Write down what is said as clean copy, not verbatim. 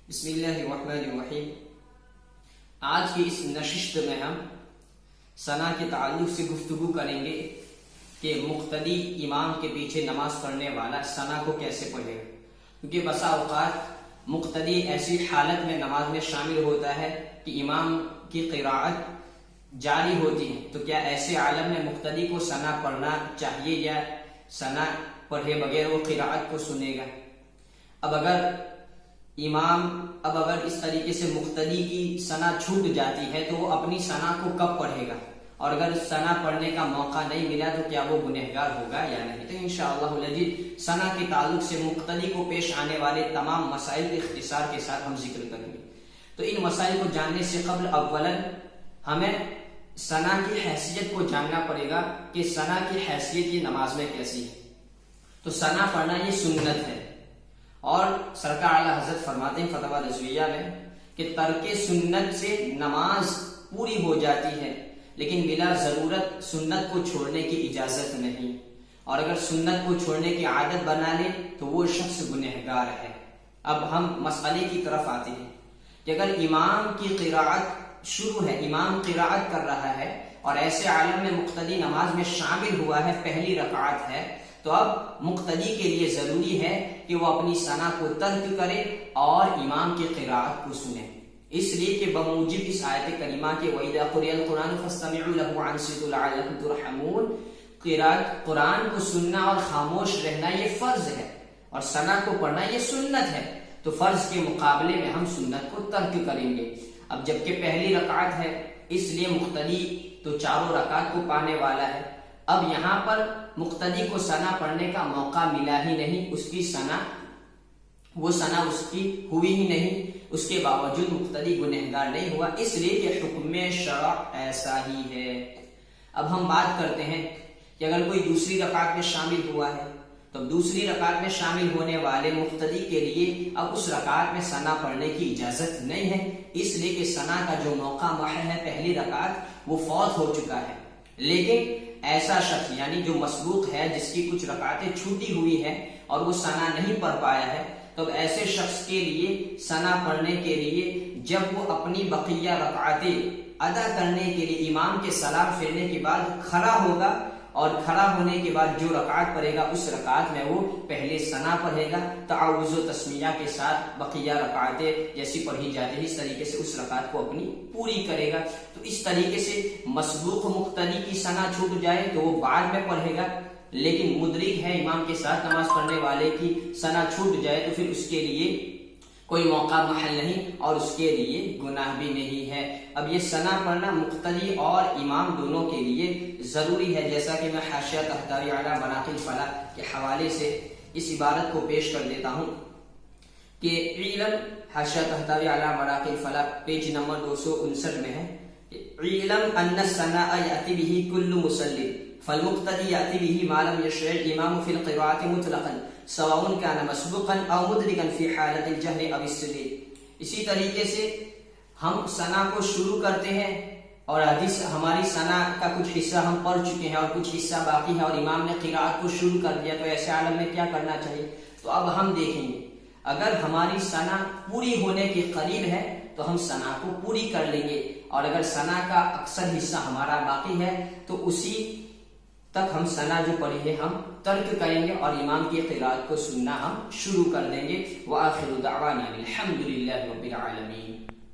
بسم اللہ الرحمن الرحیم۔ آج کی اس نشست میں ہم ثنا کے تعلق سے گفتگو کریں گے کہ مقتدی امام کے پیچھے نماز پڑھنے والا ثنا کو کیسے پڑھے گا، کیونکہ بسا اوقات مقتدی ایسی حالت میں نماز میں شامل ہوتا ہے کہ امام کی قراءت جاری ہوتی ہے، تو کیا ایسے عالم میں مقتدی کو ثنا پڑھنا چاہیے یا ثنا پڑھے بغیر وہ قراءت کو سنے گا؟ اب اگر اس طریقے سے مقتدی کی ثنا چھوٹ جاتی ہے تو وہ اپنی ثنا کو کب پڑھے گا، اور اگر ثنا پڑھنے کا موقع نہیں ملا تو کیا وہ گنہگار ہوگا یا نہیں؟ تو انشاءاللہ العزیز ثنا کے تعلق سے مقتدی کو پیش آنے والے تمام مسائل کے اختصار کے ساتھ ہم ذکر کریں گے۔ تو ان مسائل کو جاننے سے قبل اولا ہمیں ثنا کی حیثیت کو جاننا پڑے گا کہ ثنا کی حیثیت یہ نماز میں کیسی ہے۔ تو ثنا پڑھنا یہ سنت ہے، اور سرکار اعلیٰ حضرت فرماتے ہیں فتویٰ رضویہ میں کہ ترک سنت سے نماز پوری ہو جاتی ہے، لیکن بلا ضرورت سنت کو چھوڑنے کی اجازت نہیں، اور اگر سنت کو چھوڑنے کی عادت بنا لے تو وہ شخص گنہگار ہے۔ اب ہم مسئلے کی طرف آتے ہیں کہ اگر امام کی قراءت شروع ہے، امام قراءت کر رہا ہے اور ایسے عالم میں مقتدی نماز میں شامل ہوا ہے، پہلی رکعت ہے، تو اب مقتدی کے لیے ضروری ہے کہ وہ اپنی ثنا کو ترک کرے اور امام کی قراءت کو سنے، اس لیے کہ بموجب اس آیت کریمہ کے وَإِذَا قُرِئَ الْقُرْآنُ فَاسْتَمِعُوا لَهُ وَأَنصِتُوا لَعَلَّكُمْ تُرْحَمُونَ، قرآن کو سننا اور خاموش رہنا یہ فرض ہے، اور ثنا کو پڑھنا یہ سنت ہے، تو فرض کے مقابلے میں ہم سنت کو ترک کریں گے۔ اب جبکہ پہلی رکعت ہے اس لیے مقتدی تو چاروں رکعت کو پانے والا ہے، اب یہاں پر مقتدی کو ثنا پڑھنے کا موقع ملا ہی نہیں، اس کی ثنا ہوئی ہی نہیں، اس کے باوجود مقتدی گنہگار نہیں ہوا، اس لیے کہ حکم شرع ایسا ہی ہے۔ اب ہم بات کرتے ہیں کہ اگر کوئی دوسری رکعت میں شامل ہوا ہے تو دوسری رکعت میں شامل ہونے والے مقتدی کے لیے اب اس رکعت میں ثنا پڑھنے کی اجازت نہیں ہے، اس لیے کہ ثنا کا جو موقع محل ہے پہلی رکعت وہ فوت ہو چکا ہے۔ لیکن ایسا شخص یعنی جو مسبوق ہے، جس کی کچھ رکعتیں چھوٹی ہوئی ہیں اور وہ ثنا نہیں پڑھ پایا ہے، تو ایسے شخص کے لیے ثنا پڑھنے کے لیے جب وہ اپنی بقیہ رکعتیں ادا کرنے کے لیے امام کے سلام پھیرنے کے بعد کھڑا ہوگا، اور کھڑا ہونے کے بعد جو رکعت پڑھے گا اس رکعت میں وہ پہلے ثنا پڑھے گا، تعوذ و تسمیہ کے ساتھ بقیہ رکعتیں جیسی پڑھی جاتی ہے اس طریقے سے اس رکعت کو اپنی پوری کرے گا۔ تو اس طریقے سے مسبوق مقتدی کی ثنا چھوٹ جائے تو وہ بعد میں پڑھے گا، لیکن مدرک ہے امام کے ساتھ نماز پڑھنے والے کی ثنا چھوٹ جائے تو پھر اس کے لیے کوئی موقع محل نہیں اور اس کے لیے گناہ بھی نہیں ہے۔ اب یہ ثنا پڑھنا مقتدی اور امام دونوں کے لیے ضروری ہے، جیسا کہ میں حاشیہ تحتوی علی مناقب الفلاح کے حوالے سے اس عبارت کو پیش کر دیتا ہوں کہ علم، حاشیہ تحتوی علی مناقب الفلاح پیج نمبر 259 میں ہے کہ علم ان الثناء یأتی بہ کل مصلی فالمقتدی یأتی بہ ما لم یشرع الامام فی القراءۃ مطلقا سواء كان مسبوقا او مدرکا فی حالت الجہر او السر۔ اسی طریقے سے ہم ثنا کو شروع کرتے ہیں اور حدیث ہماری ثنا کا کچھ حصہ ہم پڑھ چکے ہیں اور کچھ حصہ باقی ہے اور امام نے قراءت کو شروع کر دیا، تو ایسے عالم میں کیا کرنا چاہیے؟ تو اب ہم دیکھیں گے اگر ہماری ثنا پوری ہونے کے قریب ہے تو ہم ثنا کو پوری کر لیں گے، اور اگر ثنا کا اکثر حصہ ہمارا باقی ہے تو اسی تک ہم ثنا جو پڑھی ہے ہم ترک کریں گے اور امام کی قراءت کو سننا ہم شروع کر دیں گے۔ وآخر دعوانا الحمد للہ رب العالمین۔